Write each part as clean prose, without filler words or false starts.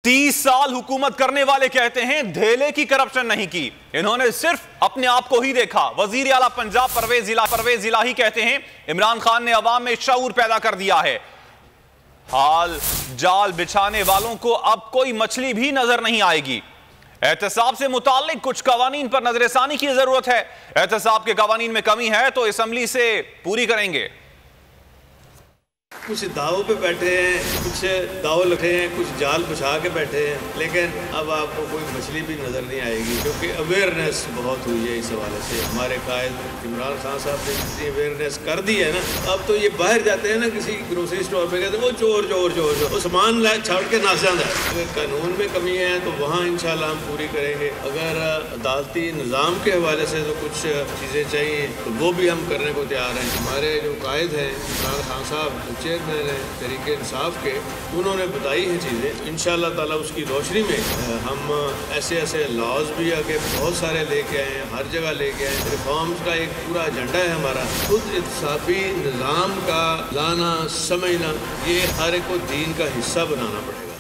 30 साल हुकूमत करने वाले कहते हैं धेले की करप्शन नहीं की, इन्होंने सिर्फ अपने आप को ही देखा। वजीर आला पंजाब परवेज इलाही कहते हैं इमरान खान ने अवाम में शऊर पैदा कर दिया है। हाल जाल बिछाने वालों को अब कोई मछली भी नजर नहीं आएगी। एहतसाब से मुताल्लिक कुछ कवानीन पर नजरसानी की जरूरत है। एहतसाब के कवानीन में कमी है तो असम्बली से पूरी करेंगे। कुछ दावों पे बैठे हैं, कुछ दाव लगे हैं, कुछ जाल बिछा के बैठे हैं, लेकिन अब आपको कोई मछली भी नज़र नहीं आएगी क्योंकि अवेयरनेस बहुत हुई है इस हवाले से। हमारे कायद इमरान खान साहब ने इतनी अवेयरनेस कर दी है ना, अब तो ये बाहर जाते हैं ना किसी ग्रोसरी स्टोर पे, कहते हैं वो चोर चोर चोर चोर, वो सामान छाड़ के नासा है। अगर कानून में कमी है तो वहाँ इंशाल्लाह हम पूरी करेंगे। अगर अदालती निज़ाम के हवाले से तो कुछ चीज़ें चाहिए तो वो भी हम करने को तैयार हैं। हमारे जो कायद हैं इमरान खान साहब चेयरमैन है तहरीक इंसाफ के, उन्होंने बताई हैं चीज़ें। इंशाअल्लाह ताला उसकी रोशनी में हम ऐसे ऐसे लॉज भी आगे बहुत सारे लेके आए हैं, हर जगह लेके आए हैं। रिफॉर्म्स का एक पूरा एजेंडा है हमारा। खुद इत्साफी निज़ाम का लाना समझना, ये हर एक को दीन का हिस्सा बनाना पड़ेगा।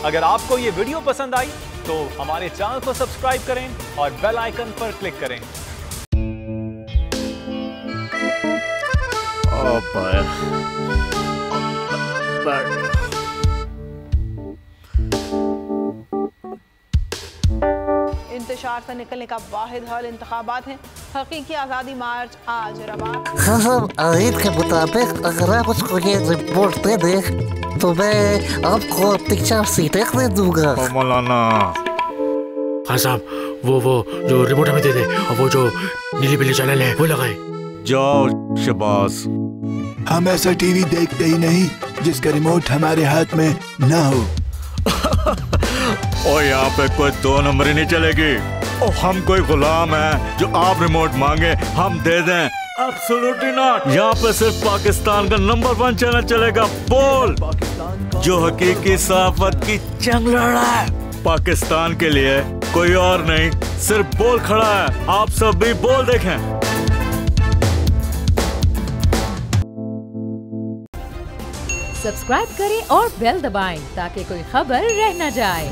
अगर आपको ये वीडियो पसंद आई तो हमारे चैनल को सब्सक्राइब करें और बेल आइकन पर क्लिक करें। इंतशार से निकलने का वाहिद हल इंतखाबात हैं। हकीकी आज़ादी मार्च आज रवा। आयत के मुताबिक अगर आप उसको ये रिपोर्ट दे दे तो मैं आपको अपनी 4 सीटें दे दूंगा। मौलाना खान साहब वो जो रिपोर्ट हमें दे दे और वो जो नीली पीली चैनल है वो लगाए। जाओ शबाज, हम ऐसा टीवी देखते ही नहीं जिसका रिमोट हमारे हाथ में ना हो। और यहाँ पे कोई 2 नंबरी नहीं चलेगी। और हम कोई गुलाम है जो आप रिमोट मांगे हम दे दें? Absolutely not. यहाँ पे सिर्फ पाकिस्तान का नंबर 1 चैनल चलेगा, बोल, जो हकीकी सहाफत की जंग लड़ा है। पाकिस्तान के लिए कोई और नहीं, सिर्फ बोल खड़ा है। आप सब भी बोल देखें। सब्सक्राइब करें और बेल दबाएं ताकि कोई खबर रह न जाए।